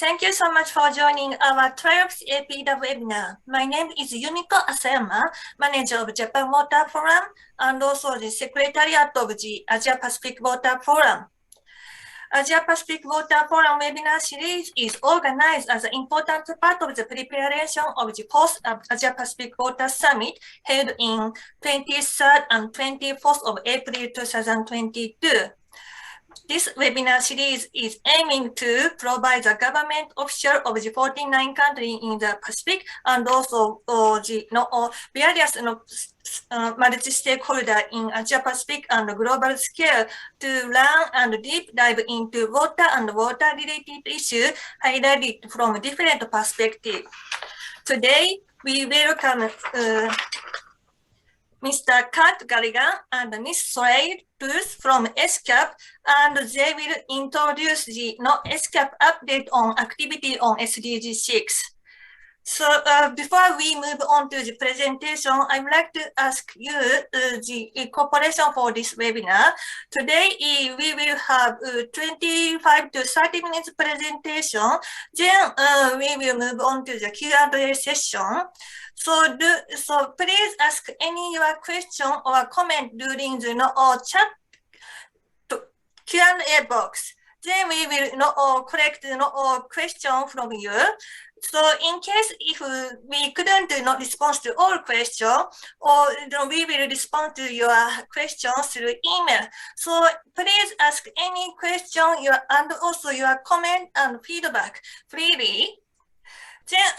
Thank you so much for joining our 12th APWF webinar. My name is Yumiko Asayama, Manager of Japan Water Forum and also the Secretariat of the Asia Pacific Water Forum. Asia Pacific Water Forum webinar series is organized as an important part of the preparation of the 4th Asia Pacific Water Summit held in 23rd and 24th of April 2022. This webinar series is aiming to provide the government official of the 49 countries in the Pacific and also various multi-stakeholders in Asia Pacific and global scale to learn and deep dive into water and water-related issues highlighted from different perspectives. Today, we welcome Mr. Curt Garrigan and Ms. Solène Doze from ESCAP, and they will introduce the ESCAP update on activity on SDG 6. So before we move on to the presentation, I would like to ask you the cooperation for this webinar. Today, we will have 25 to 30 minutes presentation. Then we will move on to the Q&A session. So please ask any your question or comment during the chat Q&A box. Then we will collect question from you. So in case if we couldn't respond to all questions, or we will respond to your questions through email. So please ask any question and also your comment and feedback freely. Then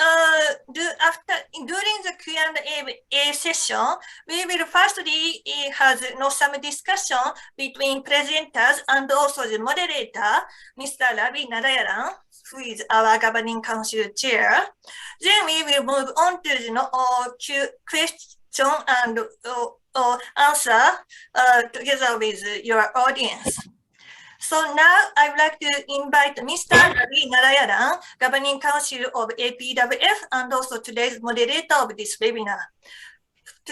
during the Q&A session, we will firstly have some discussion between presenters and also the moderator, Mr. Ravi Narayanan, who is our Governing Council Chair. Then we will move on to the question and answer together with your audience. So now I would like to invite Mr. Ravi Narayanan, Governing Council of APWF, and also today's moderator of this webinar.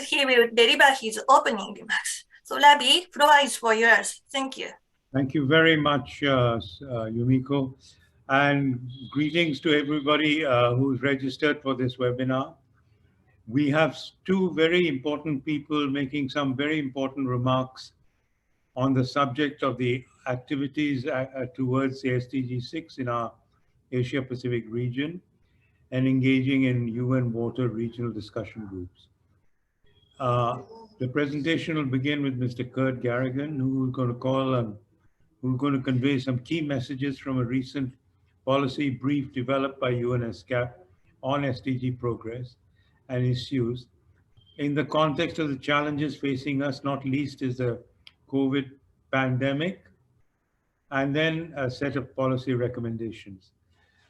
He will deliver his opening remarks. So Ravi, floor is for yours. Thank you. Thank you very much, Yumiko, and greetings to everybody who's registered for this webinar. We have two very important people making some very important remarks on the subject of the activities towards the SDG 6 in our Asia Pacific region and engaging in UN water regional discussion groups. The presentation will begin with Mr. Curt Garrigan, who is going to convey some key messages from a recent policy brief developed by UNESCAP on SDG progress and issues in the context of the challenges facing us, not least is the COVID pandemic, and then a set of policy recommendations.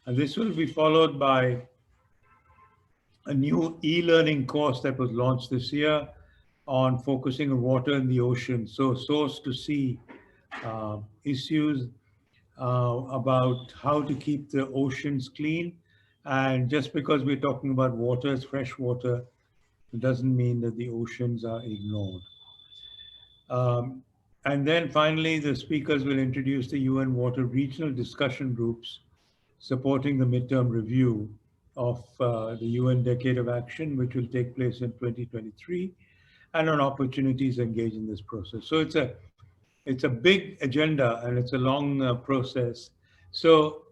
And this will be followed by a new e-learning course that was launched this year on focusing on water in the ocean. So source to sea issues about how to keep the oceans clean. And just because we're talking about water as fresh water, it doesn't mean that the oceans are ignored. And then finally, the speakers will introduce the UN Water Regional Discussion Groups supporting the midterm review of the UN Decade of Action, which will take place in 2023, and on opportunities engaged in this process. So it's a big agenda and it's a long process. So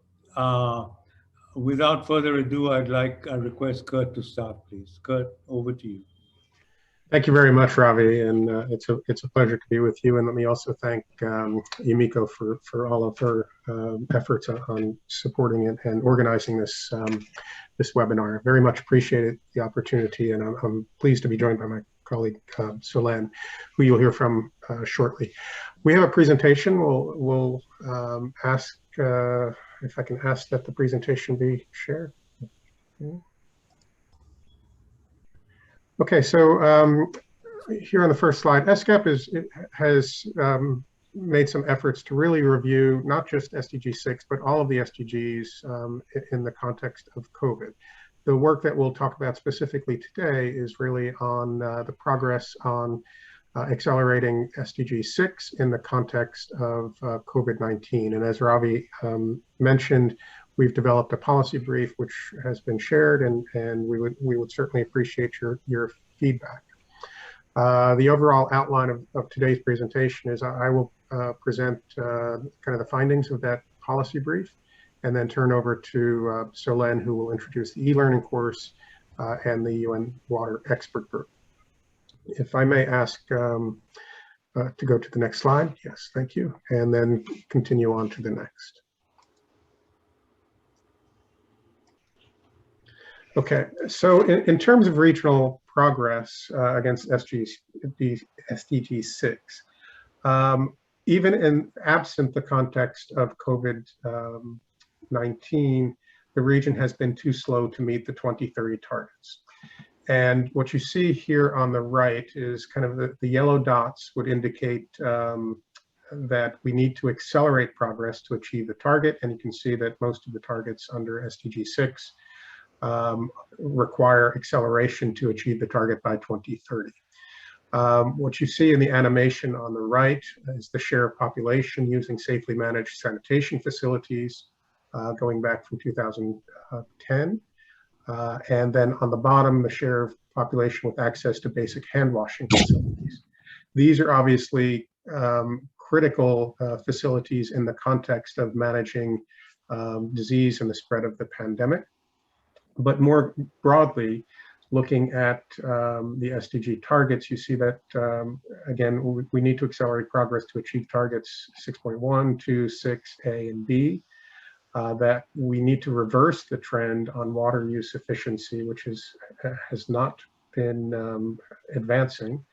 without further ado, I request Curt to start, please. Curt, over to you. Thank you very much, Ravi, and it's a pleasure to be with you. And let me also thank Yumiko for all of her efforts on supporting it and organizing this this webinar. Very much appreciated the opportunity, and I'm pleased to be joined by my colleague Solène, who you'll hear from shortly. We have a presentation. We'll ask if I can ask that the presentation be shared. Okay, so here on the first slide, ESCAP has made some efforts to really review not just SDG 6, but all of the SDGs in the context of COVID. The work that we'll talk about specifically today is really on the progress on accelerating SDG 6 in the context of COVID-19. And as Ravi mentioned, we've developed a policy brief which has been shared, and we would certainly appreciate your feedback. The overall outline of today's presentation is I will present kind of the findings of that policy brief, and then turn over to Solène, who will introduce the e-learning course and the UN Water Expert Group. If I may ask to go to the next slide. Yes, thank you. And then continue on to the next. Okay, so in terms of regional progress against SDG 6, even in absent the context of COVID-19, the region has been too slow to meet the 2030 targets. And what you see here on the right is kind of the yellow dots would indicate that we need to accelerate progress to achieve the target. And you can see that most of the targets under SDG 6 require acceleration to achieve the target by 2030. What you see in the animation on the right is the share of population using safely managed sanitation facilities going back from 2010. And then on the bottom, the share of population with access to basic hand washing facilities. These are obviously critical facilities in the context of managing disease and the spread of the pandemic. But more broadly, looking at the SDG targets, you see that, again, we need to accelerate progress to achieve targets 6.1, 2, 6, A, and B. That we need to reverse the trend on water use efficiency, which has not been advancing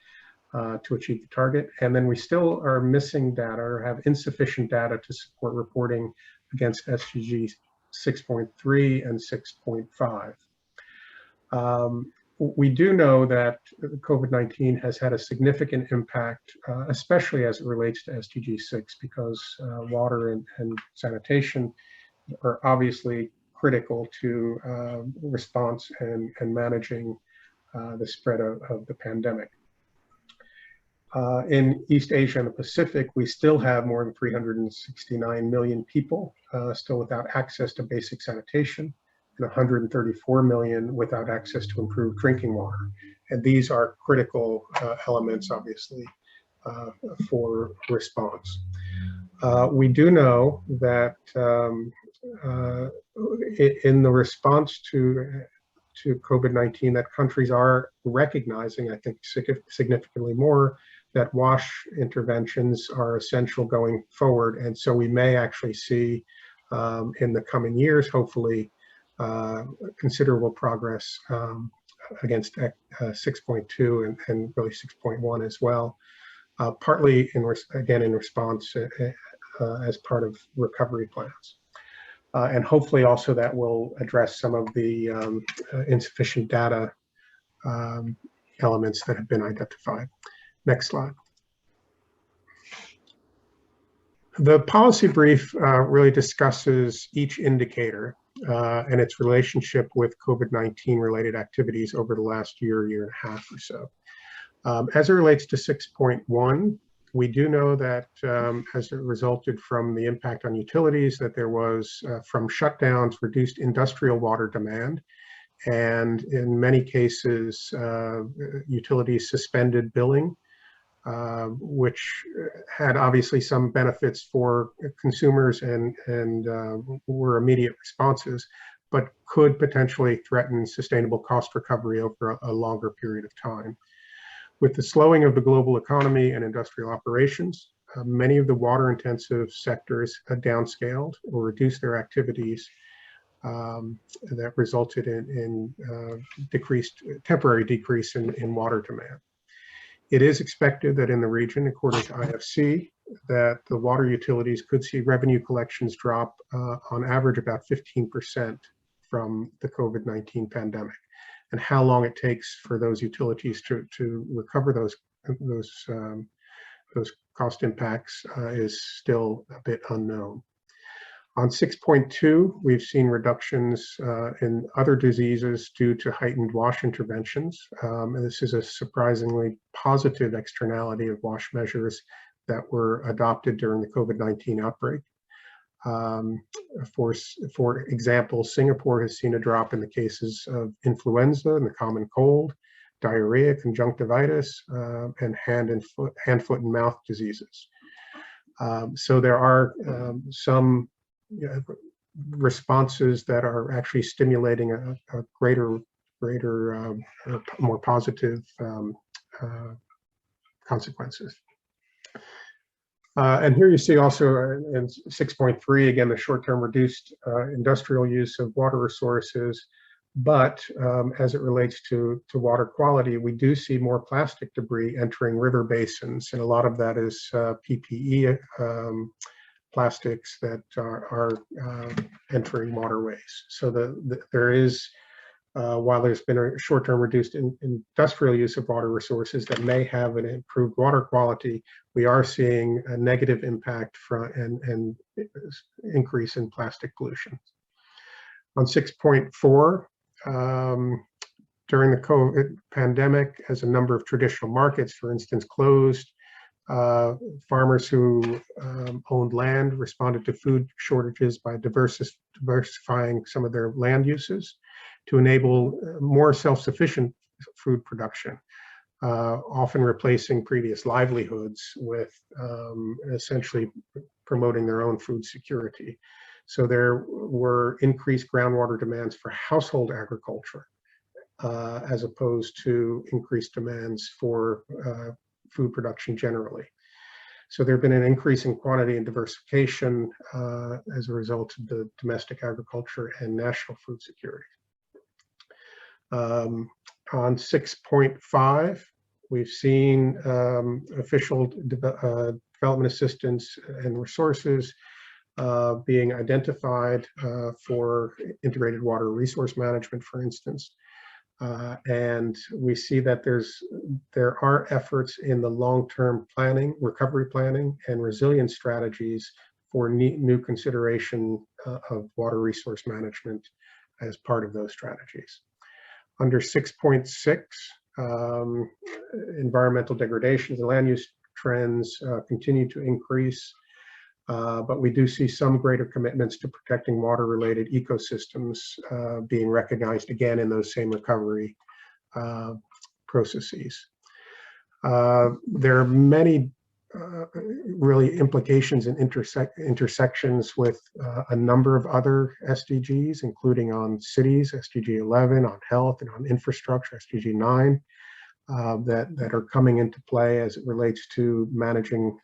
to achieve the target. And then we still are missing data or have insufficient data to support reporting against SDG 6.3 and 6.5. We do know that COVID-19 has had a significant impact, especially as it relates to SDG 6, because water and sanitation are obviously critical to response and managing the spread of the pandemic. In East Asia and the Pacific, we still have more than 369 million people still without access to basic sanitation, and 134 million without access to improved drinking water. And these are critical elements, obviously, for response. We do know that in the response to COVID-19, that countries are recognizing, I think, significantly more, that WASH interventions are essential going forward. And so we may actually see in the coming years, hopefully, considerable progress against 6.2 and really 6.1 as well, partly in response as part of recovery plans. And hopefully also that will address some of the insufficient data elements that have been identified. Next slide. The policy brief really discusses each indicator and its relationship with COVID-19 related activities over the last year and a half or so. As it relates to 6.1, we do know that as it resulted from the impact on utilities, that there was, from shutdowns, reduced industrial water demand. And in many cases, utilities suspended billing, which had obviously some benefits for consumers and were immediate responses, but could potentially threaten sustainable cost recovery over a longer period of time. With the slowing of the global economy and industrial operations, many of the water-intensive sectors downscaled or reduced their activities that resulted in temporary decrease in water demand. It is expected that in the region, according to IFC, that the water utilities could see revenue collections drop on average about 15% from the COVID-19 pandemic. And how long it takes for those utilities to recover those cost impacts is still a bit unknown. On 6.2, we've seen reductions in other diseases due to heightened WASH interventions. And this is a surprisingly positive externality of WASH measures that were adopted during the COVID-19 outbreak. For example, Singapore has seen a drop in the cases of influenza and the common cold, diarrhea, conjunctivitis, and hand, foot, and mouth diseases. So there are some responses that are actually stimulating a greater, more positive consequences. And here you see also in 6.3, again, the short-term reduced industrial use of water resources. But as it relates to water quality, we do see more plastic debris entering river basins, and a lot of that is PPE plastics that are entering waterways. So there is, while there's been a short-term reduced industrial use of water resources that may have an improved water quality, we are seeing a negative impact from and increase in plastic pollution. On 6.4, during the COVID pandemic, as a number of traditional markets, for instance, closed, farmers who owned land responded to food shortages by diversifying some of their land uses to enable more self-sufficient food production, often replacing previous livelihoods with essentially promoting their own food security. So there were increased groundwater demands for household agriculture, as opposed to increased demands for food production generally. So there have been an increase in quantity and diversification as a result of the domestic agriculture and national food security. On 6.5, we've seen official development assistance and resources being identified for integrated water resource management, for instance. And we see that there are efforts in the long-term planning, recovery planning, and resilience strategies for new consideration of water resource management as part of those strategies. Under 6.6, environmental degradation, the land use trends continue to increase. But we do see some greater commitments to protecting water-related ecosystems being recognized again in those same recovery processes. There are many really implications and intersections with a number of other SDGs, including on cities, SDG 11, on health and on infrastructure, SDG 9, that are coming into play as it relates to managing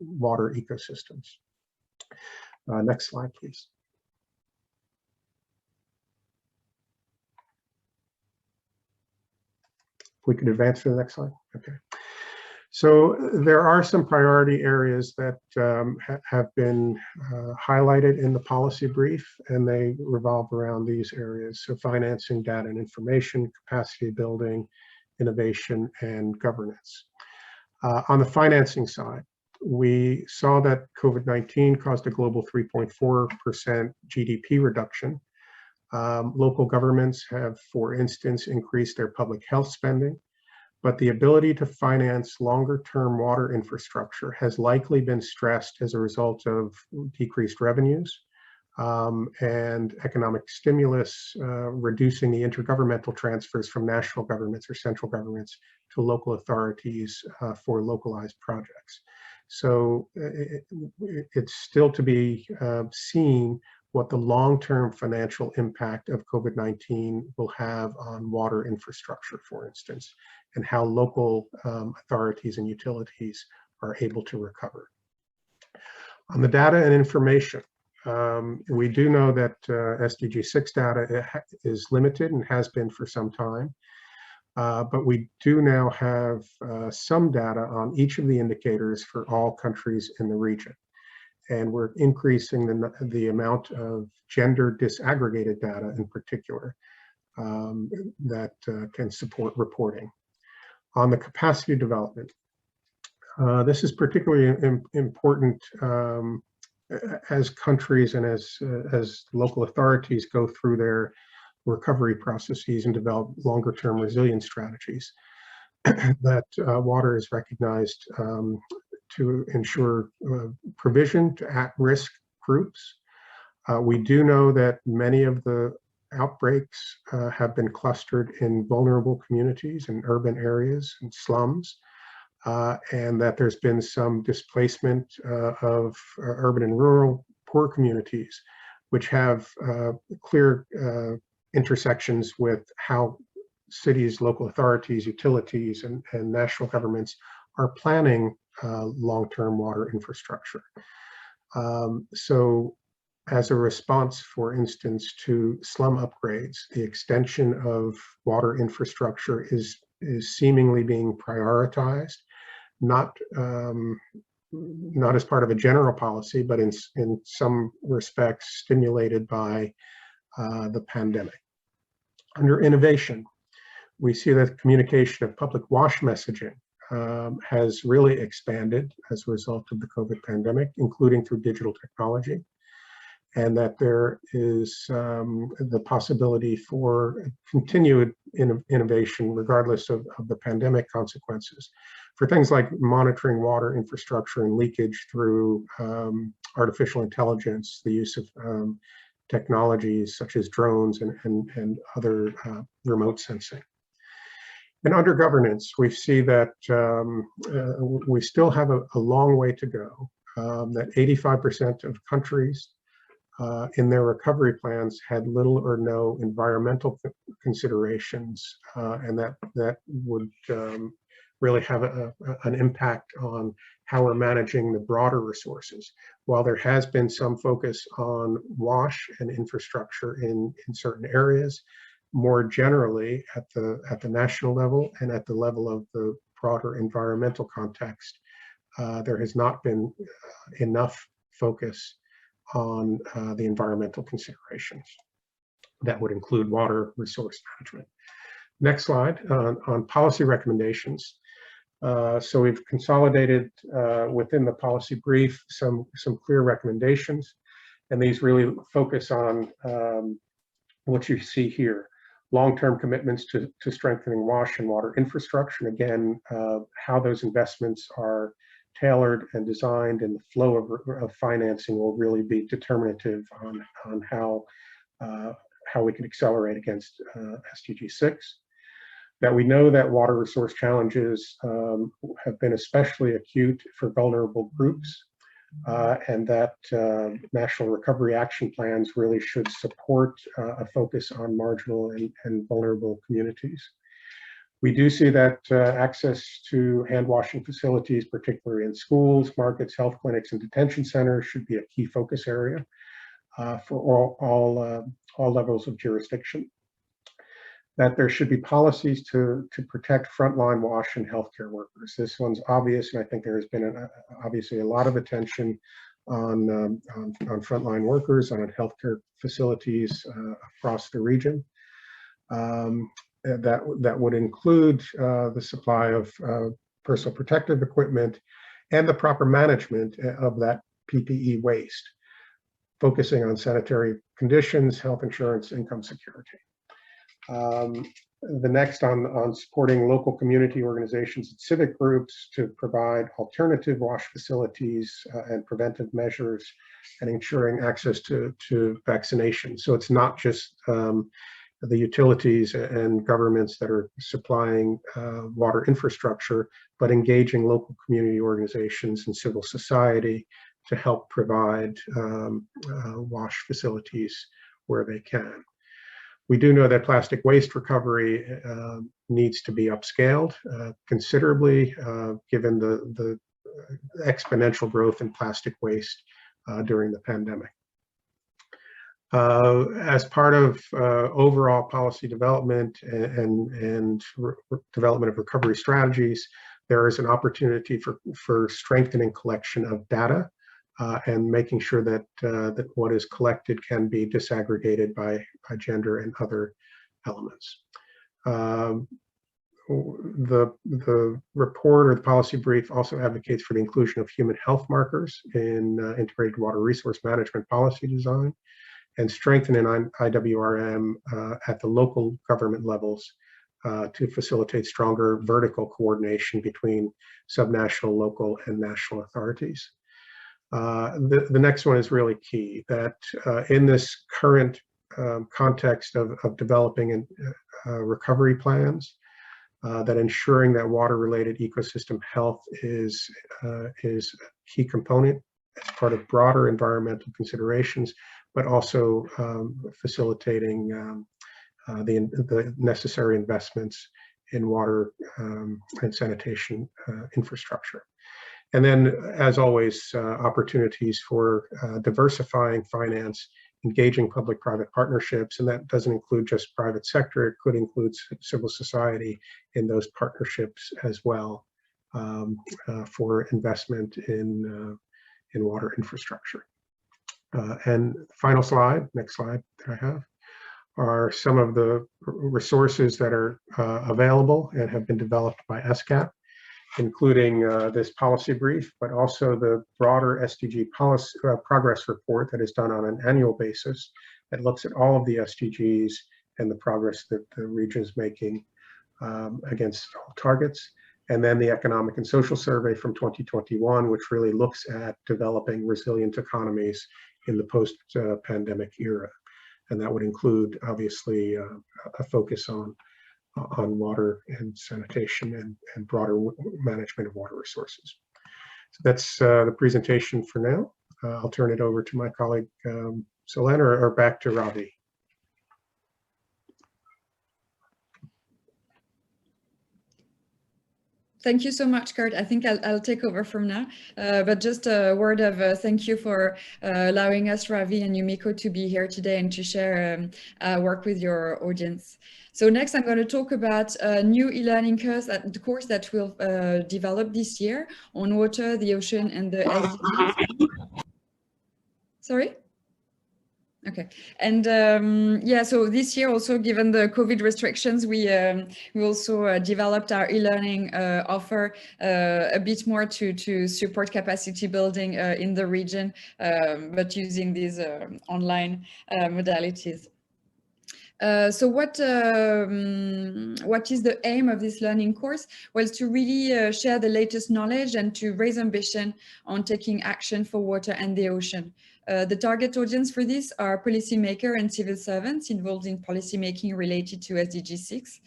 water ecosystems. Next slide, please. If we could advance to the next slide. Okay. So there are some priority areas that have been highlighted in the policy brief, and they revolve around these areas. So financing, data and information, capacity building, innovation, and governance. On the financing side, we saw that COVID-19 caused a global 3.4% GDP reduction. Local governments have, for instance, increased their public health spending, but the ability to finance longer-term water infrastructure has likely been stressed as a result of decreased revenues and economic stimulus, reducing the intergovernmental transfers from national governments or central governments to local authorities for localized projects. So it's still to be seen what the long-term financial impact of COVID-19 will have on water infrastructure, for instance, and how local authorities and utilities are able to recover. On the data and information, we do know that SDG 6 data is limited and has been for some time. But we do now have some data on each of the indicators for all countries in the region. And we're increasing the amount of gender disaggregated data in particular that can support reporting. On the capacity development, this is particularly important as countries and as local authorities go through their recovery processes and develop longer-term resilience strategies. That water is recognized to ensure provision to at-risk groups. We do know that many of the outbreaks have been clustered in vulnerable communities in urban areas and slums, and that there's been some displacement of urban and rural poor communities, which have clear intersections with how cities, local authorities, utilities, and national governments are planning long-term water infrastructure. So as a response, for instance, to slum upgrades, the extension of water infrastructure is seemingly being prioritized, not as part of a general policy, but in some respects stimulated by the pandemic. Under innovation, we see that communication of public wash messaging has really expanded as a result of the COVID pandemic, including through digital technology, and that there is the possibility for continued innovation regardless of the pandemic consequences, for things like monitoring water infrastructure and leakage through artificial intelligence, the use of technologies such as drones and other remote sensing. And under governance, we see that we still have a long way to go, that 85% of countries in their recovery plans had little or no environmental considerations, and that would really have an impact on how we're managing the broader resources. While there has been some focus on wash and infrastructure in certain areas, more generally at the national level and at the level of the broader environmental context, there has not been enough focus on the environmental considerations. That would include water resource management. Next slide, on policy recommendations. So we've consolidated within the policy brief some clear recommendations, and these really focus on what you see here. Long-term commitments to strengthening wash and water infrastructure, and again, how those investments are tailored and designed, and the flow of financing will really be determinative on how we can accelerate against SDG 6. That we know that water resource challenges have been especially acute for vulnerable groups, and that national recovery action plans really should support a focus on marginal and vulnerable communities. We do see that access to hand washing facilities, particularly in schools, markets, health clinics, and detention centers, should be a key focus area for all levels of jurisdiction. That there should be policies to protect frontline wash and healthcare workers. This one's obvious, and I think there has been obviously a lot of attention on frontline workers, on healthcare facilities across the region. That would include the supply of personal protective equipment and the proper management of that PPE waste, focusing on sanitary conditions, health insurance, income security. The next on supporting local community organizations and civic groups to provide alternative wash facilities and preventive measures, and ensuring access to vaccination. So it's not just the utilities and governments that are supplying water infrastructure, but engaging local community organizations and civil society to help provide wash facilities where they can. We do know that plastic waste recovery needs to be upscaled considerably, given the exponential growth in plastic waste during the pandemic. As part of overall policy development and development of recovery strategies, there is an opportunity for strengthening collection of data and making sure that that what is collected can be disaggregated by gender and other elements. The report or the policy brief also advocates for the inclusion of human health markers in integrated water resource management policy design, and strengthening IWRM at the local government levels to facilitate stronger vertical coordination between subnational, local, and national authorities. The next one is really key, that in this current context of developing recovery plans, that ensuring that water-related ecosystem health is a key component as part of broader environmental considerations, but also facilitating the necessary investments in water and sanitation infrastructure. And then, as always, opportunities for diversifying finance, engaging public-private partnerships, and that doesn't include just private sector, it could include civil society in those partnerships as well, for investment in water infrastructure. And final slide, next slide that I have, are some of the resources that are available and have been developed by ESCAP, including this policy brief, but also the broader SDG policy progress report that is done on an annual basis that looks at all of the SDGs and the progress that the region is making against all targets. And then the Economic and Social Survey from 2021, which really looks at developing resilient economies in the post-pandemic era. And that would include, obviously, a focus on water and sanitation and broader management of water resources. So that's the presentation for now. I'll turn it over to my colleague, Solène, or back to Ravi. Thank you so much, Curt. I think I'll take over from now, but just a word of thank you for allowing us, Ravi and Yumiko, to be here today and to share work with your audience. So next, I'm going to talk about a new e-learning course that we'll develop this year on water, the ocean, and the SDGs. Sorry? Okay, and yeah, so this year also, given the COVID restrictions, we also developed our e-learning offer a bit more to support capacity building in the region, but using these online modalities. So what is the aim of this learning course? Well, it's to really share the latest knowledge and to raise ambition on taking action for water and the ocean. The target audience for this are policymakers and civil servants involved in policymaking related to SDG 6.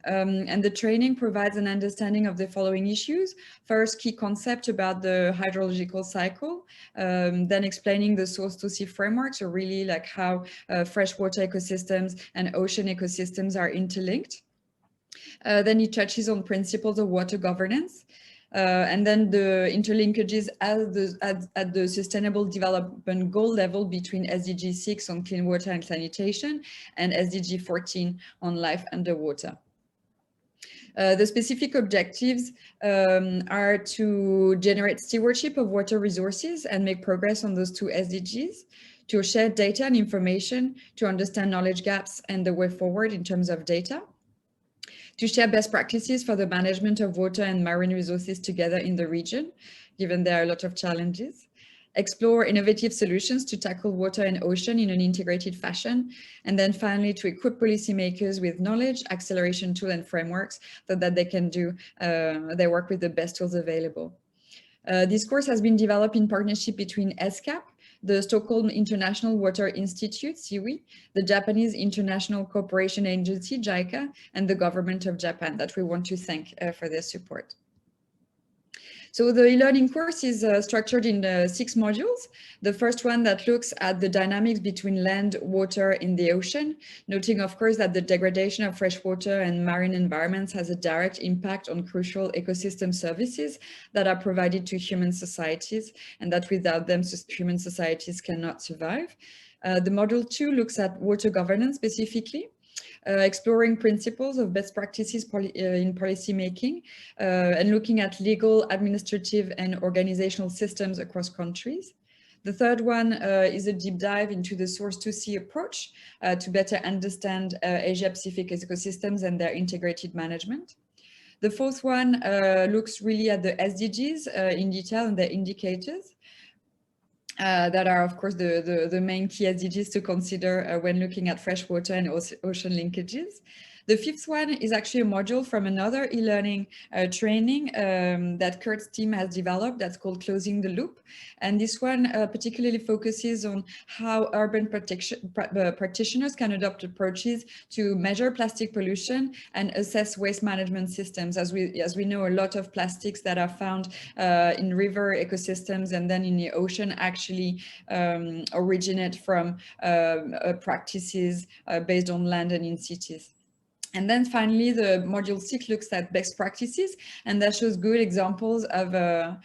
And the training provides an understanding of the following issues. First, key concept about the hydrological cycle, then explaining the source to sea framework, so really like how freshwater ecosystems and ocean ecosystems are interlinked. Then it touches on principles of water governance. And then the interlinkages at the Sustainable Development Goal level between SDG 6 on clean water and sanitation and SDG 14 on life underwater. The specific objectives are to generate stewardship of water resources and make progress on those two SDGs, to share data and information, to understand knowledge gaps and the way forward in terms of data, to share best practices for the management of water and marine resources together in the region, given there are a lot of challenges, explore innovative solutions to tackle water and ocean in an integrated fashion, and then finally to equip policymakers with knowledge, acceleration tools and frameworks so that they can do their work with the best tools available. This course has been developed in partnership between ESCAP, the Stockholm International Water Institute, Civic, the Japanese International Cooperation Agency, JICA, and the government of Japan, that we want to thank for their support. So the e-learning course is structured in 6 modules. The first one that looks at the dynamics between land, water, and the ocean, noting, of course, that the degradation of freshwater and marine environments has a direct impact on crucial ecosystem services that are provided to human societies, and that without them, human societies cannot survive. The module 2 looks at water governance specifically, exploring principles of best practices in policy making, and looking at legal, administrative, and organizational systems across countries. The third one is a deep dive into the source-to-sea approach to better understand Asia-Pacific ecosystems and their integrated management. The fourth one looks really at the SDGs in detail and their indicators. That are, of course, the main key SDGs to consider when looking at freshwater and ocean linkages. The fifth one is actually a module from another e-learning training that Curt's team has developed that's called Closing the Loop. And this one particularly focuses on how urban practitioners can adopt approaches to measure plastic pollution and assess waste management systems. As we know, a lot of plastics that are found in river ecosystems and then in the ocean actually originate from practices based on land and in cities. And then finally, the module 6 looks at best practices, and that shows good examples of a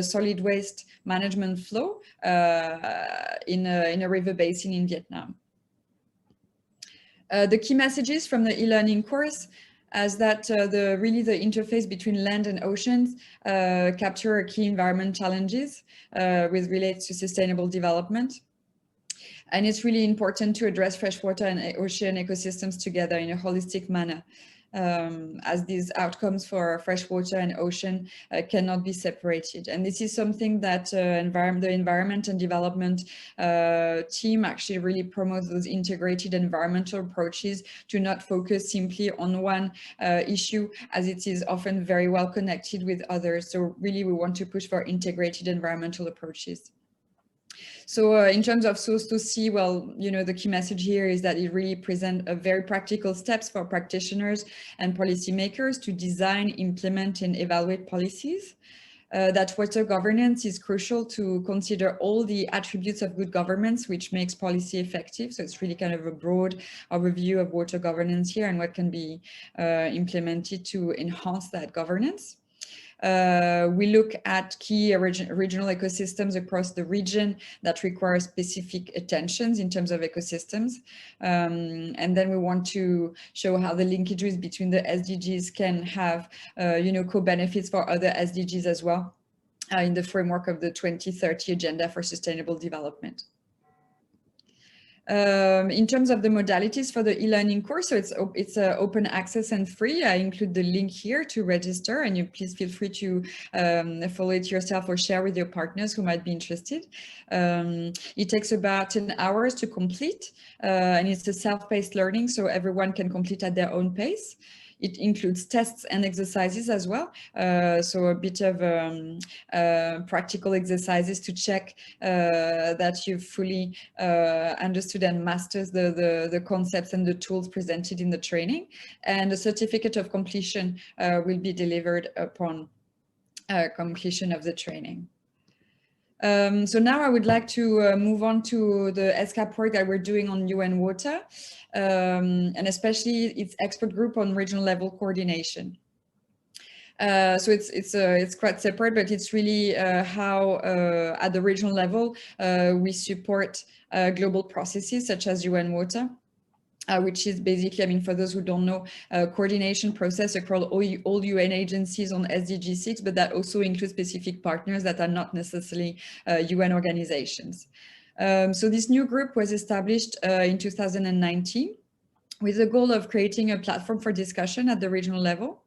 solid waste management flow in a river basin in Vietnam. The key messages from the e-learning course as that really the interface between land and oceans capture key environment challenges with relates to sustainable development. And it's really important to address freshwater and ocean ecosystems together in a holistic manner, as these outcomes for freshwater and ocean cannot be separated. And this is something that the environment and development team actually really promotes those integrated environmental approaches to not focus simply on one issue, as it is often very well connected with others. So really we want to push for integrated environmental approaches. So in terms of source to see, well, you know, the key message here is that it really presents a very practical steps for practitioners and policymakers to design, implement, and evaluate policies. That water governance is crucial to consider all the attributes of good governance, which makes policy effective. So it's really kind of a broad overview of water governance here and what can be implemented to enhance that governance. We look at key regional ecosystems across the region that require specific attentions in terms of ecosystems. And then we want to show how the linkages between the SDGs can have, you know, co-benefits for other SDGs as well in the framework of the 2030 Agenda for Sustainable Development. In terms of the modalities for the e-learning course, so it's open access and free. I include the link here to register, and you please feel free to follow it yourself or share with your partners who might be interested. It takes about 10 hours to complete, and it's a self-paced learning, so everyone can complete at their own pace. It includes tests and exercises as well. So a bit of practical exercises to check that you've fully understood and mastered the concepts and the tools presented in the training. And a certificate of completion will be delivered upon completion of the training. So now I would like to move on to the ESCAP work that we're doing on UN water, and especially its expert group on regional level coordination. So it's quite separate, but it's really how at the regional level we support global processes such as UN water. Which is basically, I mean, for those who don't know, coordination process across all UN agencies on SDG 6, but that also includes specific partners that are not necessarily UN organizations. So this new group was established in 2019 with the goal of creating a platform for discussion at the regional level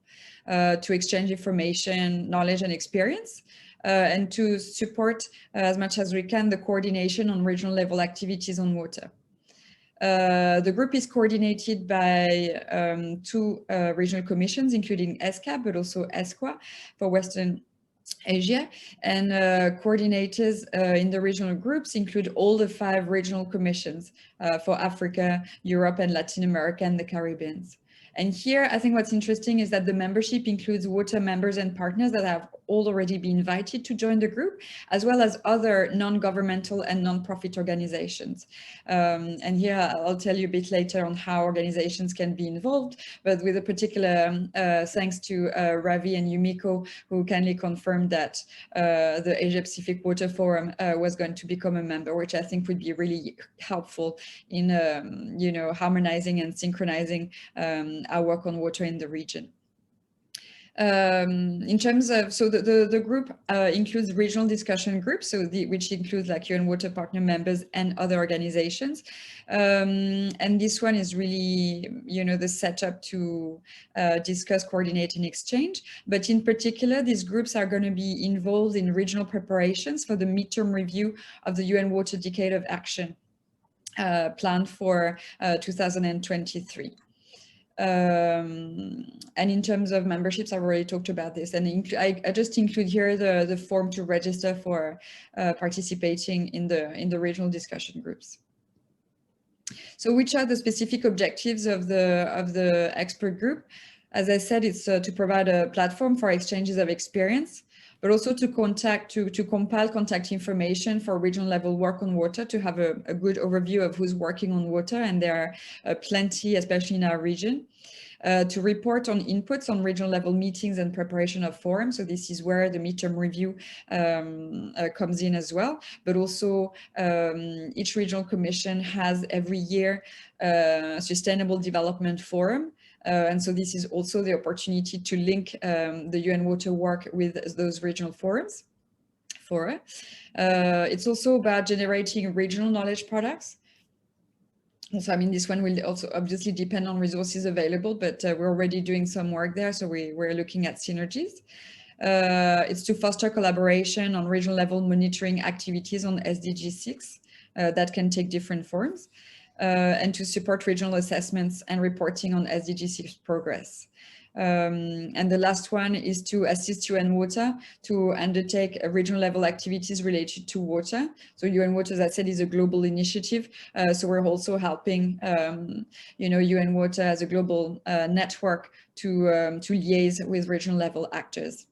to exchange information, knowledge, and experience. And to support as much as we can the coordination on regional level activities on water. The group is coordinated by two regional commissions, including ESCAP, but also ESCWA for Western Asia. And coordinators in the regional groups include all the 5 regional commissions for Africa, Europe, and Latin America, and the Caribbean. And here, I think what's interesting is that the membership includes water members and partners that have all already been invited to join the group, as well as other non-governmental and non-profit organizations. And here, I'll tell you a bit later on how organizations can be involved, but with a particular thanks to Ravi and Yumiko, who kindly confirmed that the Asia-Pacific Water Forum was going to become a member, which I think would be really helpful in, you know, harmonizing and synchronizing our work on water in the region. In terms of, so the group includes regional discussion groups, so which includes like UN Water Partner members and other organizations. And this one is really, you know, the setup to discuss, coordinate, and exchange. But in particular, these groups are going to be involved in regional preparations for the midterm review of the UN Water Decade of Action planned for 2023. And in terms of memberships, I've already talked about this, and I just include here the form to register for participating in the regional discussion groups. So which are the specific objectives of the expert group? As I said, it's to provide a platform for exchanges of experience, but also to compile contact information for regional level work on water, to have a good overview of who's working on water, and there are plenty, especially in our region. To report on inputs on regional level meetings and preparation of forums. So this is where the midterm review comes in as well. But also each regional commission has every year a sustainable development forum. And so this is also the opportunity to link the UN Water work with those regional forums. It's also about generating regional knowledge products. So, I mean, this one will also obviously depend on resources available, but we're already doing some work there. So we're looking at synergies. It's to foster collaboration on regional level monitoring activities on SDG 6 that can take different forms, and to support regional assessments and reporting on SDG 6 progress. And the last one is to assist UN Water to undertake regional level activities related to water. So UN Water, as I said, is a global initiative. So we're also helping, UN Water as a global network to liaise with regional level actors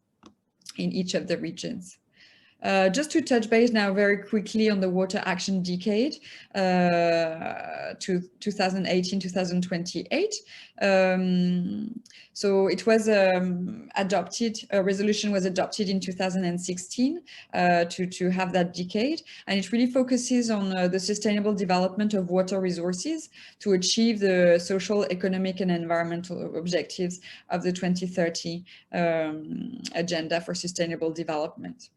in each of the regions. Just to touch base now very quickly on the Water Action Decade to 2018-2028. So it was adopted, a resolution was adopted in 2016 to have that decade. And it really focuses on the sustainable development of water resources to achieve the social, economic, and environmental objectives of the 2030 Agenda for Sustainable Development.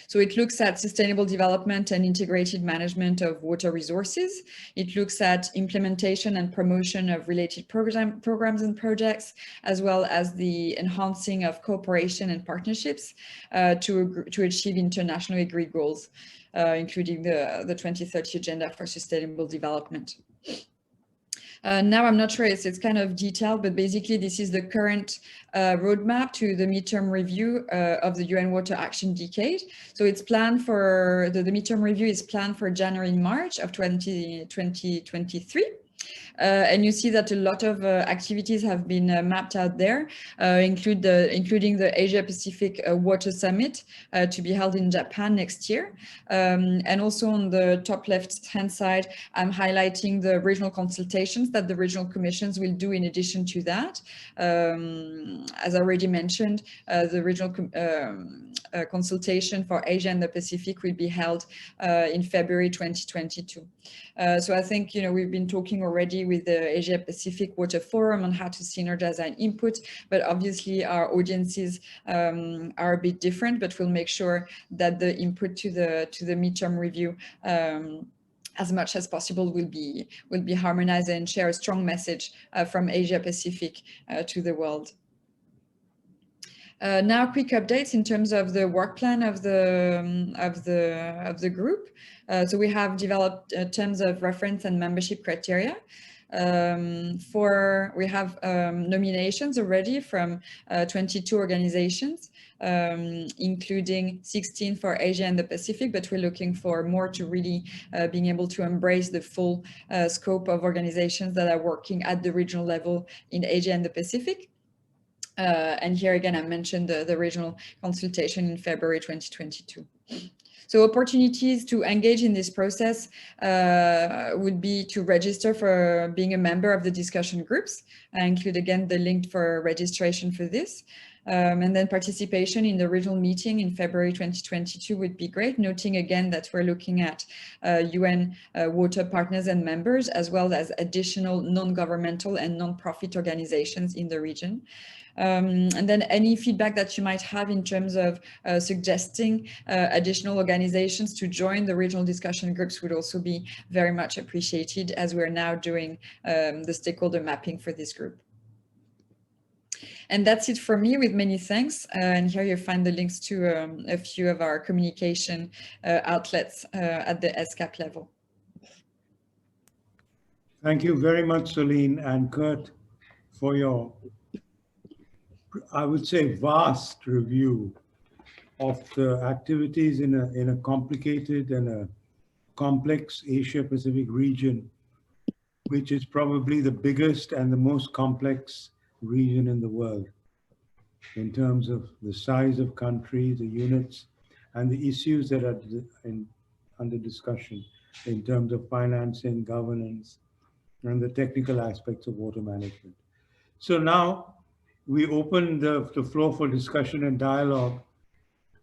So it looks at sustainable development and integrated management of water resources. It looks at implementation and promotion of related programs and projects, as well as the enhancing of cooperation and partnerships to achieve internationally agreed goals, including the 2030 Agenda for Sustainable Development. Now, I'm not sure it's kind of detailed, but basically this is the current roadmap to the midterm review of the UN Water Action Decade. So it's planned for, the midterm review is planned for January and March of 2023. And you see that a lot of activities have been mapped out there, including the Asia Pacific Water Summit to be held in Japan next year. And also on the top left-hand side, I'm highlighting the regional consultations that the regional commissions will do in addition to that. As I already mentioned, the regional consultation for Asia and the Pacific will be held in February 2022. So I think, we've been talking already with the Asia Pacific Water Forum on how to synergize our input, but obviously our audiences are a bit different, but we'll make sure that the input to the midterm review as much as possible will be harmonized and share a strong message from Asia Pacific to the world. Now, quick updates in terms of the work plan of the group. So we have developed terms of reference and membership criteria. We have nominations already from 22 organizations, including 16 for Asia and the Pacific, but we're looking for more to really being able to embrace the full scope of organizations that are working at the regional level in Asia and the Pacific. And here again, I mentioned the regional consultation in February 2022. So opportunities to engage in this process would be to register for being a member of the discussion groups. I include again the link for registration for this. And then participation in the regional meeting in February 2022 would be great, noting again that we're looking at UN water partners and members, as well as additional non-governmental and non-profit organizations in the region. And then any feedback that you might have in terms of suggesting additional organizations to join the regional discussion groups would also be very much appreciated, as we're now doing the stakeholder mapping for this group. And that's it for me, with many thanks. And here you find the links to a few of our communication outlets at the ESCAP level. Thank you very much, Solène and Curt. for your, I would say, vast review of the activities in a complicated and a complex Asia-Pacific region, which is probably the biggest and the most complex region in the world in terms of the size of countries, the units, and the issues that are under discussion in terms of financing, governance, and the technical aspects of water management. So now we open the floor for discussion and dialogue,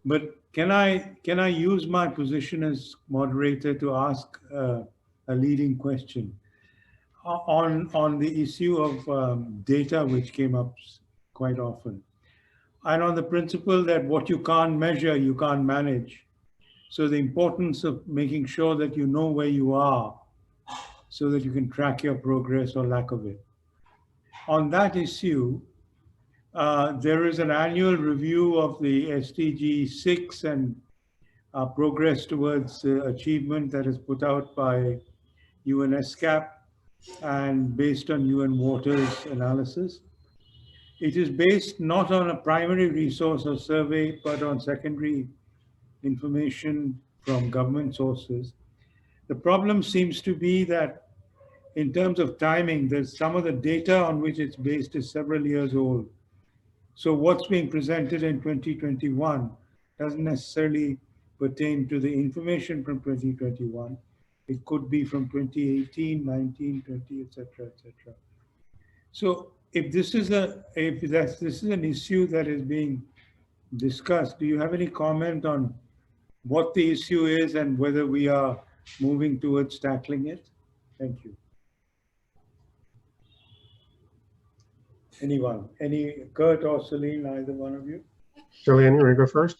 but can I use my position as moderator to ask a leading question on the issue of data, which came up quite often, and on the principle that what you can't measure, you can't manage. So the importance of making sure that you know where you are so that you can track your progress or lack of it. On that issue, there is an annual review of the SDG 6 and progress towards achievement that is put out by UN-ESCAP and based on UN Water's analysis. It is based not on a primary resource or survey, but on secondary information from government sources. The problem seems to be that in terms of timing, there's some of the data on which it's based is several years old. So what's being presented in 2021 doesn't necessarily pertain to the information from 2021. It could be from 2018, 19, 20, etc., etc. So if this is an issue that is being discussed, do you have any comment on what the issue is and whether we are moving towards tackling it? Thank you. Anyone? Curt or Solène, either one of you? Solène, you want to go first?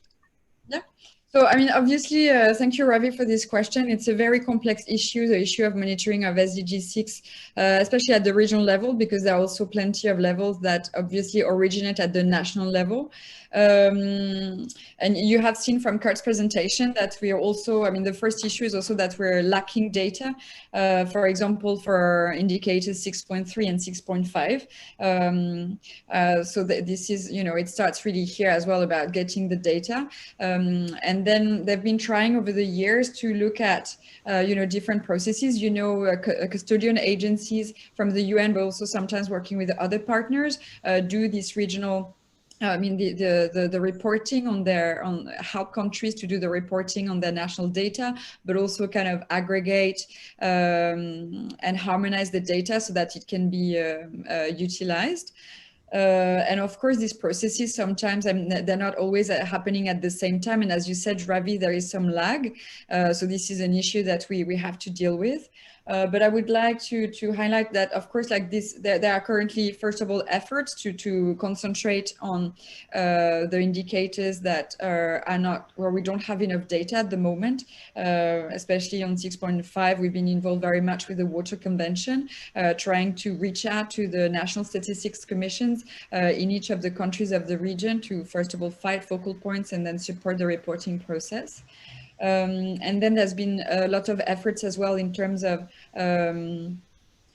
Yeah. So, I mean, obviously, thank you, Ravi, for this question. It's a very complex issue, the issue of monitoring of SDG 6, especially at the regional level, because there are also plenty of levels that obviously originate at the national level. And you have seen from Curt's presentation that we are also, I mean, the first issue is also that we're lacking data, for example, for indicators 6.3 and 6.5. So this is, you know, it starts really here as well about getting the data. And then they've been trying over the years to look at, you know, different processes, you know, custodian agencies from the UN, but also sometimes working with other partners, do this regional I mean, the reporting on help countries to do the reporting on their national data, but also kind of aggregate and harmonize the data so that it can be utilized. And of course, these processes sometimes they're not always happening at the same time. And as you said, Ravi, there is some lag. So this is an issue that we have to deal with. But I would like to highlight that, of course, like this, there are currently, first of all, efforts to concentrate on the indicators that are not, where we don't have enough data at the moment, especially on 6.5. We've been involved very much with the Water Convention, trying to reach out to the National Statistics Commissions in each of the countries of the region to, first of all, fight focal points and then support the reporting process. And then there's been a lot of efforts as well in terms of,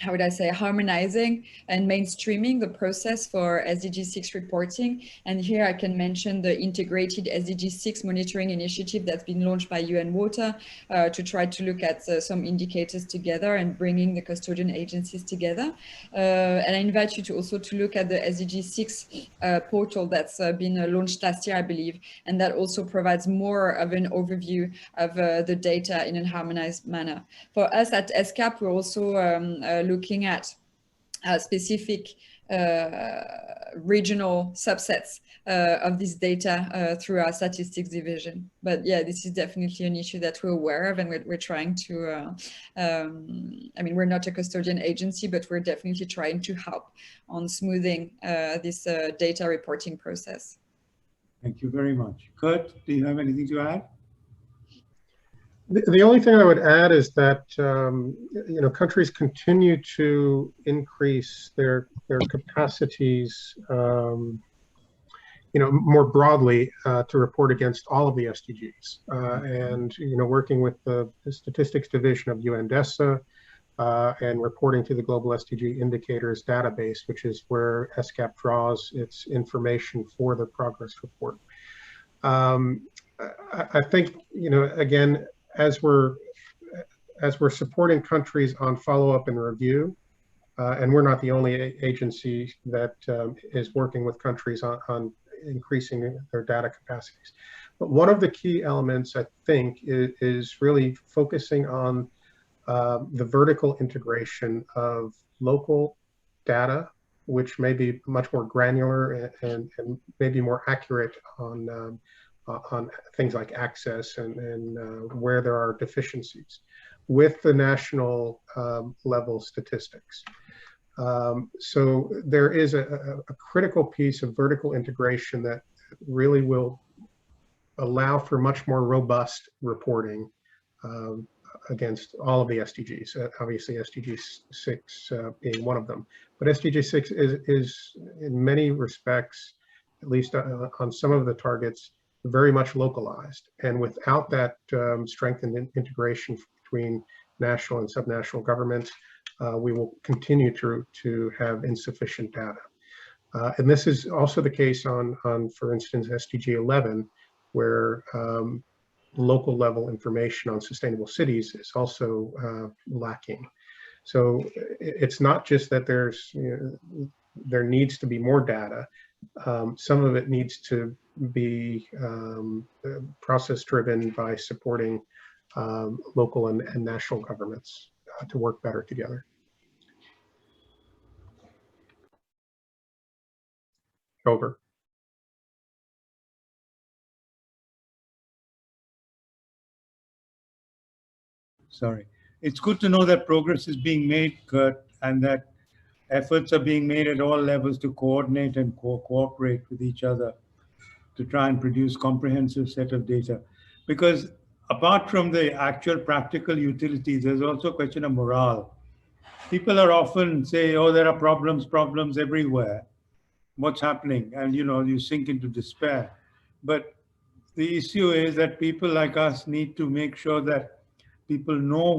how would I say, harmonizing and mainstreaming the process for SDG 6 reporting. And here I can mention the integrated SDG 6 monitoring initiative that's been launched by UN Water to try to look at some indicators together and bringing the custodian agencies together. And I invite you to also to look at the SDG 6 portal that's been launched last year, I believe, and that also provides more of an overview of the data in a harmonized manner. For us at ESCAP, we're also looking at specific regional subsets of this data through our statistics division. But yeah, this is definitely an issue that we're aware of, and we're trying to, I mean, we're not a custodian agency, but we're definitely trying to help on smoothing this data reporting process. Thank you very much. Curt, do you have anything to add? The only thing I would add is that you know, countries continue to increase their capacities, you know, more broadly to report against all of the SDGs, and you know, working with the statistics division of UNDESA, and reporting to the Global SDG Indicators database, which is where ESCAP draws its information for the progress report. I think, you know, again, as we're supporting countries on follow-up and review, and we're not the only agency that is working with countries on increasing their data capacities. But one of the key elements, I think, is really focusing on the vertical integration of local data, which may be much more granular and maybe more accurate on things like access and where there are deficiencies, with the national level statistics. So there is a critical piece of vertical integration that really will allow for much more robust reporting against all of the SDGs, obviously SDG 6 being one of them. But SDG 6 is in many respects, at least on some of the targets, very much localized. And without that strengthened integration between national and subnational governments, we will continue to have insufficient data. And this is also the case on for instance, SDG 11, where local level information on sustainable cities is also lacking. So it's not just that there needs to be more data. Some of it needs to be process driven by supporting local and national governments to work better together. Over. Sorry. It's good to know that progress is being made, Curt, and that efforts are being made at all levels to coordinate and cooperate with each other to try and produce comprehensive set of data. Because apart from the actual practical utilities, there's also a question of morale. People are often say, oh, there are problems everywhere. What's happening? And you sink into despair. But the issue is that people like us need to make sure that people know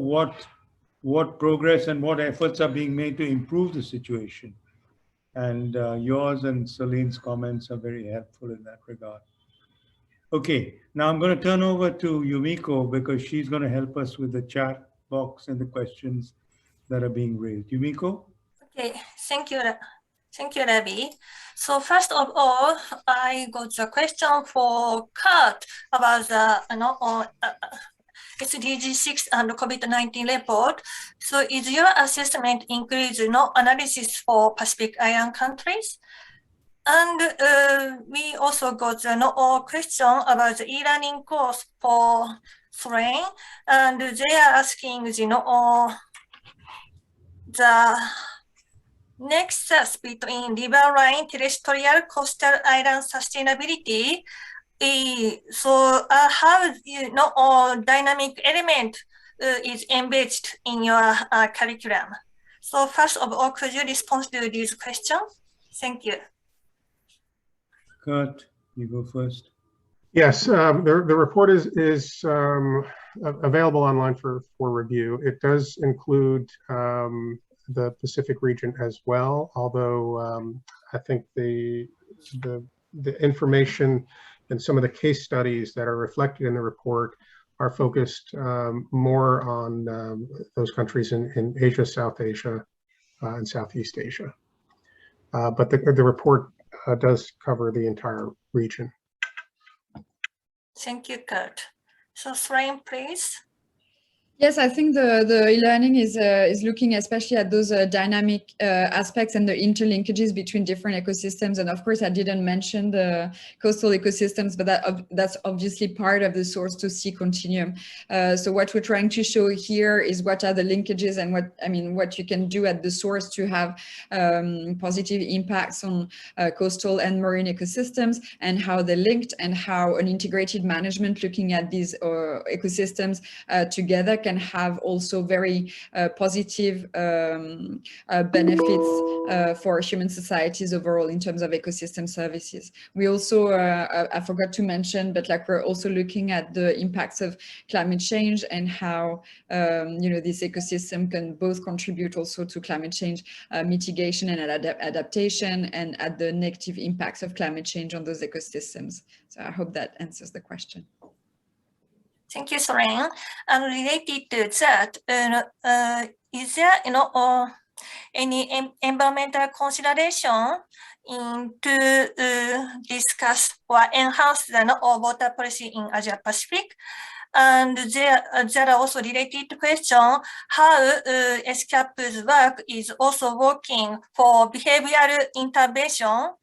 what progress and what efforts are being made to improve the situation. And yours and Solène's comments are very helpful in that regard. Okay, now I'm going to turn over to Yumiko because she's going to help us with the chat box and the questions that are being raised. Yumiko? Okay, thank you. Thank you, Ravi. So first of all, I got a question for Curt about the SDG 6 and COVID-19 report. So is your assessment includes analysis for Pacific Island countries? And we also got a question about the e-learning course for Solène, and they are asking the nexus between riverine, terrestrial, coastal island sustainability. So how dynamic element is embedded in your curriculum? So first of all, could you respond to these questions? Thank you. Curt, you go first. Yes, the report is available online for review. It does include the Pacific region as well, although I think the information and some of the case studies that are reflected in the report are focused more on those countries in Asia, South Asia, and Southeast Asia. But the report does cover the entire region. Thank you, Curt. So Solène, please. Yes, I think the e-learning is looking especially at those dynamic aspects and the interlinkages between different ecosystems. And of course, I didn't mention the coastal ecosystems, but that's obviously part of the source to sea continuum. So what we're trying to show here is what are the linkages and what you can do at the source to have positive impacts on coastal and marine ecosystems, and how they're linked, and how an integrated management looking at these ecosystems together can have also very positive benefits for human societies overall in terms of ecosystem services. We also, I forgot to mention, but like we're also looking at the impacts of climate change and how this ecosystem can both contribute also to climate change mitigation and adaptation, and at the negative impacts of climate change on those ecosystems. So I hope that answers the question. Thank you, Solène. And related to that, is there any environmental consideration to discuss or enhance the water policy in Asia Pacific? And there are also related questions how ESCAP's work is also working for behavioral intervention,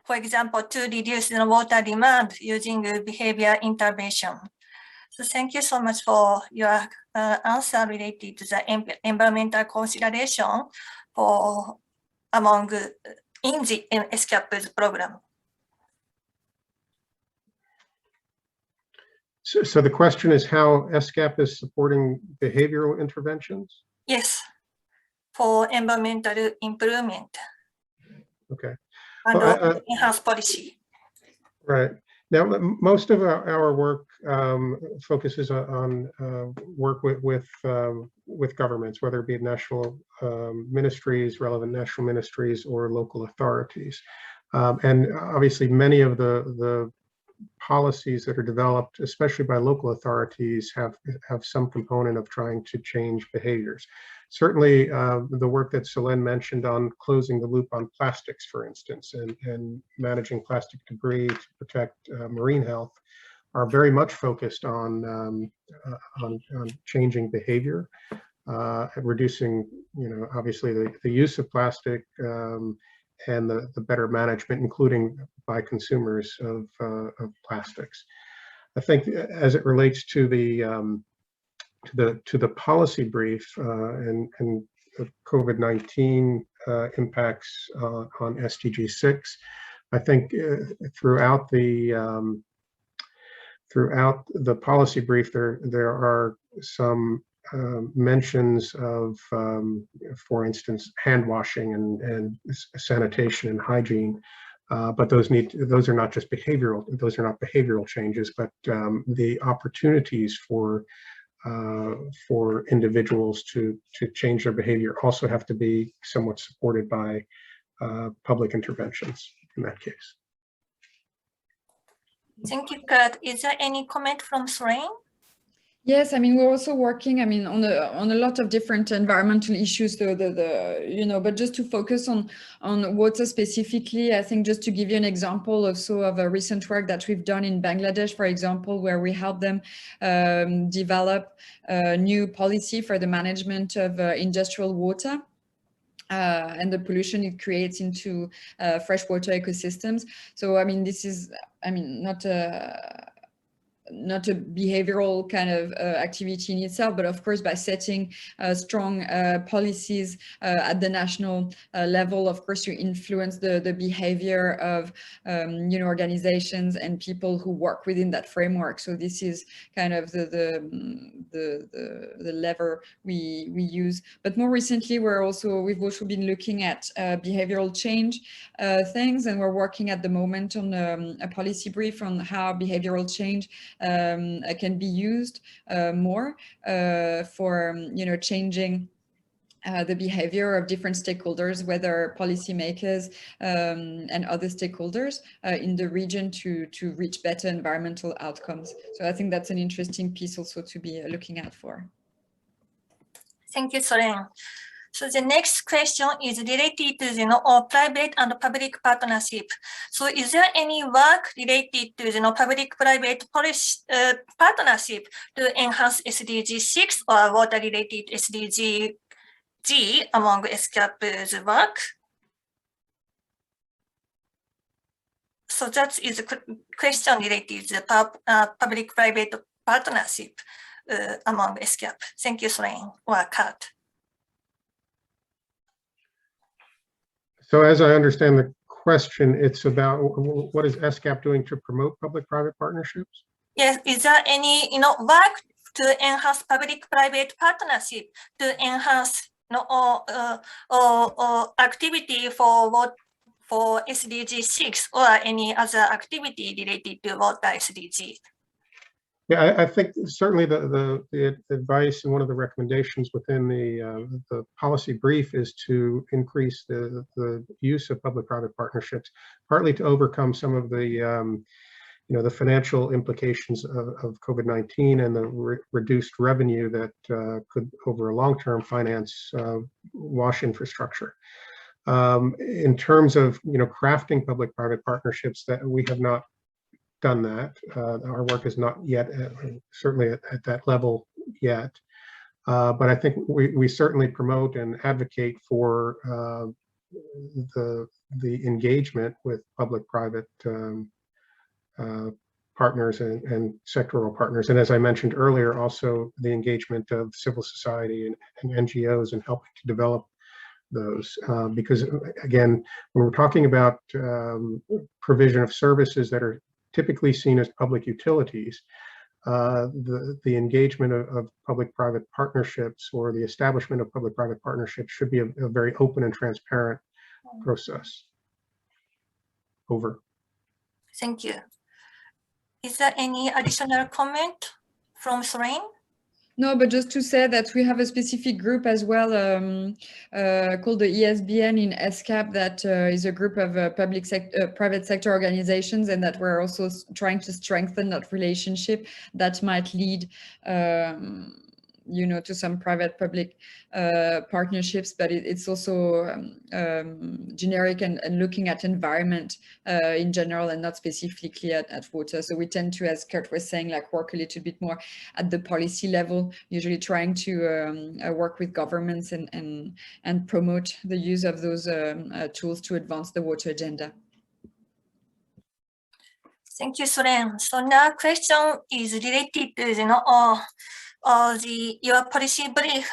for example, to reduce the water demand using behavior intervention. So thank you so much for your answer related to the environmental consideration for in the ESCAP's program. So the question is how ESCAP is supporting behavioral interventions? Yes, for environmental improvement. Okay. And well, enhanced policy. Right. Now, most of our work focuses on work with governments, whether it be national ministries, relevant national ministries, or local authorities. And obviously, many of the policies that are developed, especially by local authorities, have some component of trying to change behaviors. Certainly, the work that Solène mentioned on closing the loop on plastics, for instance, and managing plastic debris to protect marine health, are very much focused on changing behavior, reducing, obviously the use of plastic, and the better management, including by consumers of plastics. I think as it relates to the policy brief and the COVID-19 impacts on SDG 6, I think throughout the policy brief there are some mentions of, for instance, hand washing and sanitation and hygiene, but those are not just behavioral. Those are not behavioral changes, but the opportunities for individuals to change their behavior also have to be somewhat supported by public interventions in that case. Thank you, Curt. Is there any comment from Solène? Yes, I mean, we're also working, I mean, on a lot of different environmental issues, so but just to focus on water specifically, I think just to give you an example also of a recent work that we've done in Bangladesh, for example, where we helped them develop a new policy for the management of industrial water. And the pollution it creates into freshwater ecosystems. So, I mean, this is, I mean, not a behavioral kind of activity in itself, but of course, by setting strong policies at the national level, of course, you influence the behavior of organizations and people who work within that framework. So this is kind of the lever we use. But more recently, we've also been looking at behavioral change things, and we're working at the moment on a policy brief on how behavioral change can be used more for changing the behavior of different stakeholders, whether policymakers and other stakeholders in the region to reach better environmental outcomes. So I think that's an interesting piece also to be looking out for. Thank you, Solène. So the next question is related to private and public partnership. So is there any work related to public-private policy partnership to enhance SDG 6 or water-related SDG G among ESCAP's work? So that is a question related to the public-private partnership among ESCAP. Thank you, Solène or Curt. So as I understand the question, it's about what is ESCAP doing to promote public-private partnerships? Yes, is there any work to enhance public-private partnership, to enhance activity for SDG 6 or any other activity related to water SDG? Yeah, I think certainly the advice and one of the recommendations within the policy brief is to increase the use of public-private partnerships, partly to overcome some of the the financial implications of COVID-19 and the reduced revenue that could, over a long term, finance WASH infrastructure. In terms of crafting public-private partnerships, that we have not done that. Our work is not yet certainly at that level yet, but I think we certainly promote and advocate for the engagement with public-private partners and sectoral partners, and as I mentioned earlier, also the engagement of civil society and NGOs in helping to develop those, because again, when we're talking about provision of services that are typically seen as public utilities, the engagement of public-private partnerships or the establishment of public-private partnerships should be a very open and transparent process. Over. Thank you. Is there any additional comment from Solène? No, but just to say that we have a specific group as well called the ESBN in ESCAP that is a group of private sector organizations, and that we're also trying to strengthen that relationship that might lead to some private-public partnerships, but it's also generic and looking at environment in general and not specifically at water. So we tend to, as Curt was saying, like work a little bit more at the policy level, usually trying to work with governments and promote the use of those tools to advance the water agenda. Thank you, Solène. So now question is related to your policy brief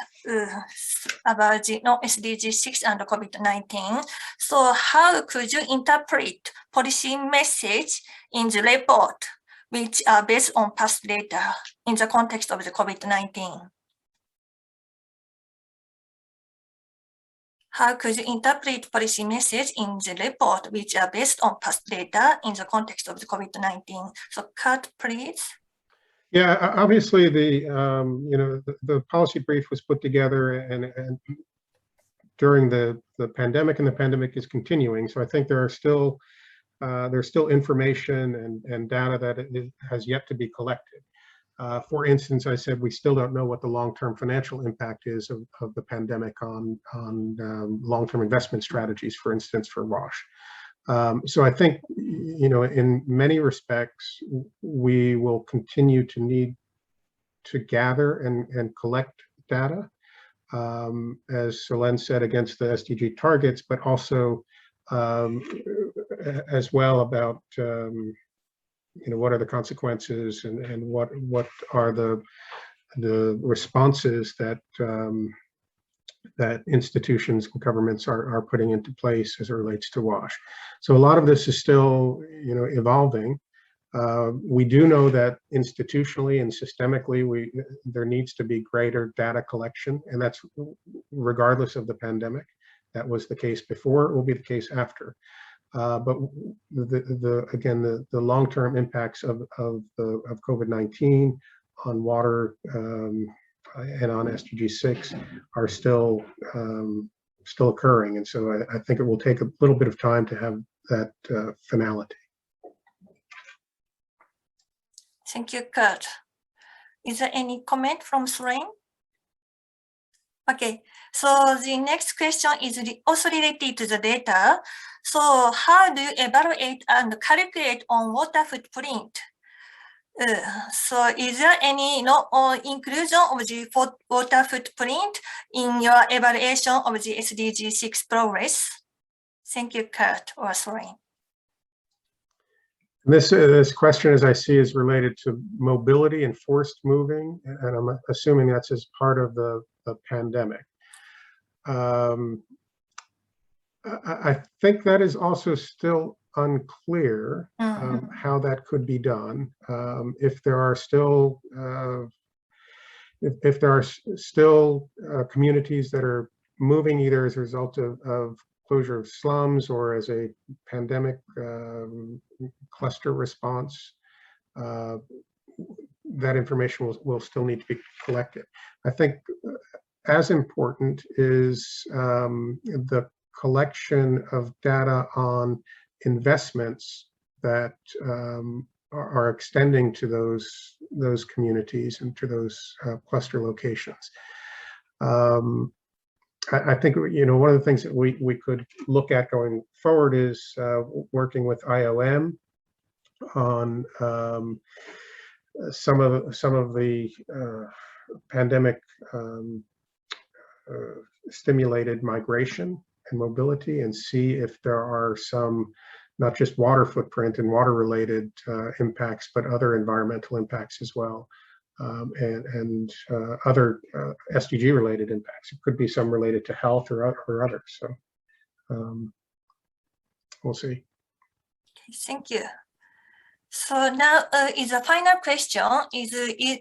about the SDG 6 and COVID-19. So how could you interpret policy message in the report, which are based on past data in the context of the COVID-19? How could you interpret policy message in the report, which are based on past data in the context of the COVID-19? So Curt, please. Yeah, obviously the policy brief was put together and during the pandemic, and the pandemic is continuing. So I think there's still information and data that has yet to be collected. For instance, I said we still don't know what the long-term financial impact is of the pandemic on long-term investment strategies, for instance, for WASH. So I think, in many respects, we will continue to need to gather and collect data, as Solène said, against the Sdg targets, but also as well about what are the consequences and what are the responses that that institutions and governments are putting into place as it relates to WASH. So a lot of this is still evolving. We do know that institutionally and systemically there needs to be greater data collection, and that's regardless of the pandemic. That was the case before, it will be the case after. But again, the long-term impacts of COVID-19 on water and on Sdg 6 are still occurring, and so I think it will take a little bit of time to have that finality. Thank you, Curt. Is there any comment from Solène? Okay, so the next question is also related to the data. So how do you evaluate and calculate on water footprint? So is there any inclusion of the water footprint in your evaluation of the SDG 6 progress? Thank you, Curt or Solène. This question, as I see, is related to mobility and forced moving, and I'm assuming that's as part of the pandemic. I think that is also still unclear how that could be done. If there are still if there are still communities that are moving either as a result of closure of slums or as a pandemic cluster response, that information will still need to be collected. I think as important is the collection of data on investments that are extending to those communities and to those cluster locations. I think, you know, one of the things that we could look at going forward is working with IOM on some of the pandemic stimulated migration and mobility, and see if there are some, not just water footprint and water related impacts, but other environmental impacts as well, and other SDG related impacts. It could be some related to health or others. So we'll see. Thank you. So now is the final question is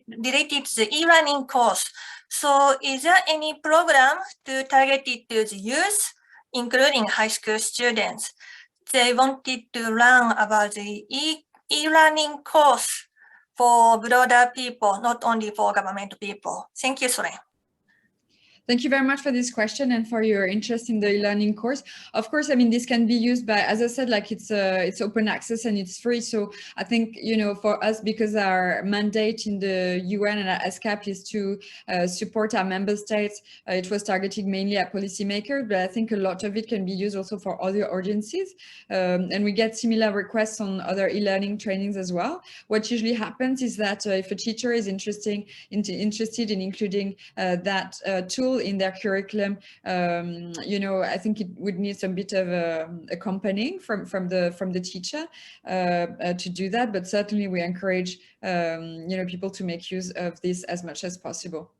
related to the e-learning course. So is there any program targeted to the youth, including high school students? They wanted to learn about the e-learning course for broader people, not only for government people. Thank you, Solène. Thank you very much for this question and for your interest in the e-learning course. Of course, I mean, this can be used by, as I said, like it's open access and it's free. So I think, you know, for us, because our mandate in the UN and our ESCAP is to support our member states, it was targeted mainly at policymakers, but I think a lot of it can be used also for other audiences. And we get similar requests on other e-learning trainings as well. What usually happens is that if a teacher is interested in including that tool in their curriculum, you know, I think it would need some bit of accompanying from the teacher to do that. But certainly we encourage you know, people to make use of this as much as possible.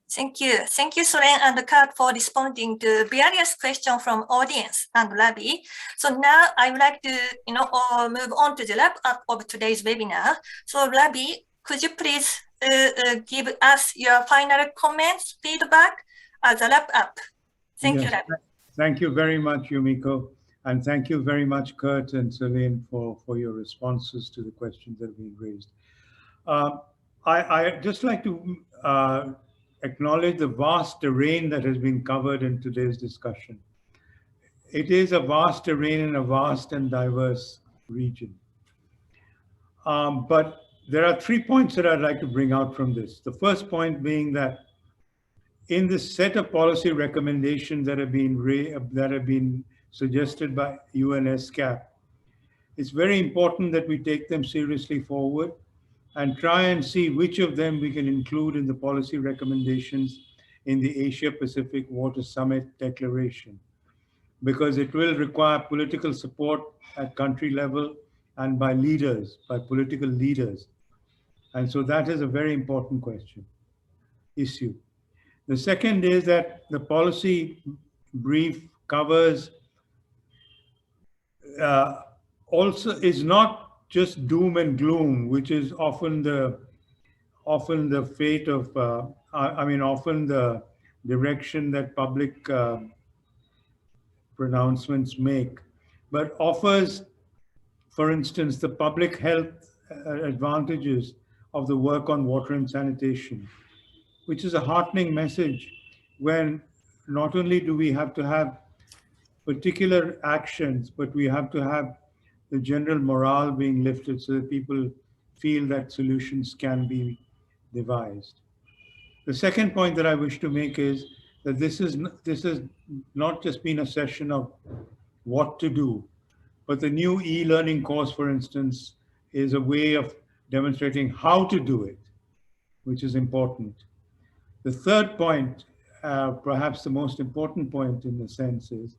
Thank you, Solène and Curt, for responding to various questions from audience and Ravi. So now I would like to, you know, move on to the wrap up of today's webinar. So Ravi, could you please give us your final comments, feedback as a wrap up? Thank you, Ravi. Thank you very much, Yumiko, and thank you very much, Curt and Solène, for your responses to the questions that have been raised. I just like to acknowledge the vast terrain that has been covered in today's discussion. It is a vast terrain in a vast and diverse region. But there are 3 points that I'd like to bring out from this. The first point being that in the set of policy recommendations that have been suggested by UN-ESCAP, it's very important that we take them seriously forward and try and see which of them we can include in the policy recommendations in the Asia-Pacific Water Summit Declaration, because it will require political support at country level and by leaders, by political leaders. And so that is a very important issue. The second is that the policy brief covers also is not just doom and gloom, which is often the fate of, often the direction that public pronouncements make, but offers, for instance, the public health advantages of the work on water and sanitation, which is a heartening message when not only do we have to have particular actions, but we have to have the general morale being lifted so that people feel that solutions can be devised. The second point that I wish to make is that this has not just been a session of what to do, but the new e-learning course, for instance, is a way of demonstrating how to do it, which is important. The third point, perhaps the most important point in a sense, is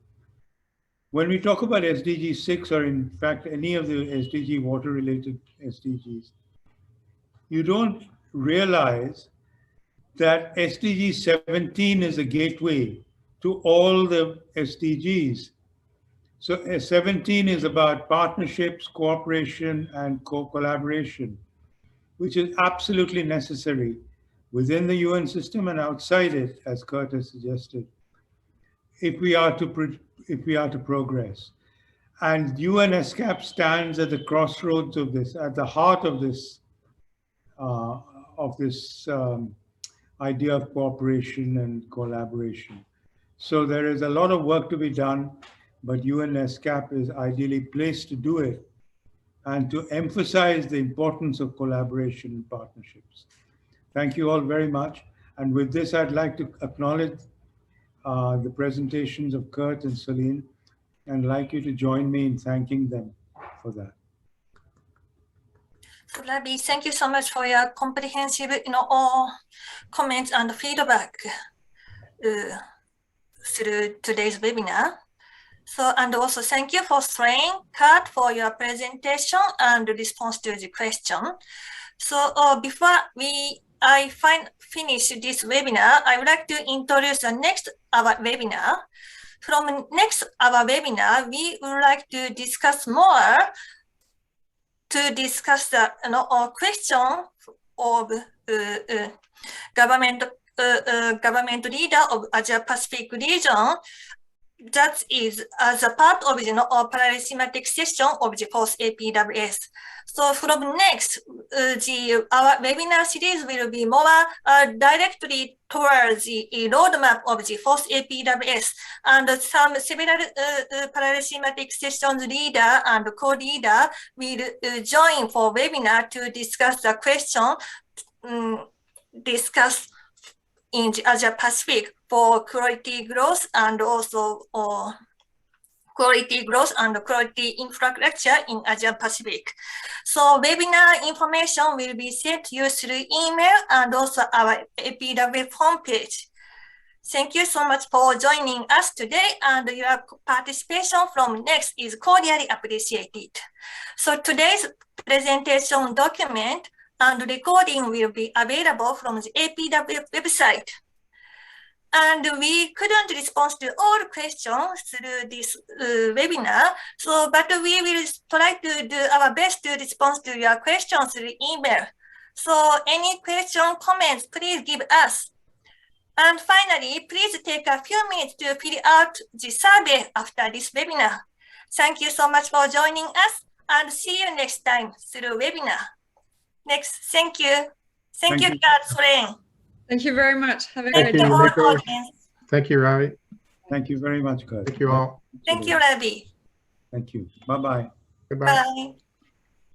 when we talk about SDG 6, or in fact any of the SDG water-related SDGs, you don't realize that SDG 17 is a gateway to all the SDGs. So 17 is about partnerships, cooperation, and collaboration, which is absolutely necessary within the UN system and outside it, as Curt has suggested, if we are to progress. And UNESCAP stands at the crossroads of this, at the heart of this idea of cooperation and collaboration. So there is a lot of work to be done, but UNESCAP is ideally placed to do it and to emphasize the importance of collaboration and partnerships. Thank you all very much. And with this, I'd like to acknowledge the presentations of Curt and Solène, and I'd like you to join me in thanking them for that. So Ravi, thank you so much for your comprehensive, comments and feedback through today's webinar. So, and also thank you for Solène, Curt, for your presentation and response to the question. So before I finish this webinar, I would like to introduce the next our webinar. From next our webinar, we would like to discuss more the question of government leader of Asia Pacific region. That is as a part of the paradigmatic session of the fourth APWS. So from next, our webinar series will be more directly towards the roadmap of the fourth APWS, and several paradigmatic sessions leader and co-leader will join for webinar to discuss the question discussed in the Asia Pacific for quality growth and also quality growth and quality infrastructure in Asia Pacific. So webinar information will be sent to you through email and also our APWF homepage. Thank you so much for joining us today, and your participation from next is cordially appreciated. So today's presentation document and recording will be available from the APWF website. And we couldn't respond to all questions through this webinar, but we will try to do our best to respond to your questions through email. So any question, comments, please give us. And finally, please take a few minutes to fill out the survey after this webinar. Thank you so much for joining us, and see you next time through webinar. Next, thank you. Thank you, Solène. Thank you very much. Have a Thank great you, day. Yumiko. Thank you, Ravi. Thank you very much, Curt. Thank you all. Thank you, Ravi. Thank you. Bye-bye. Goodbye. Bye.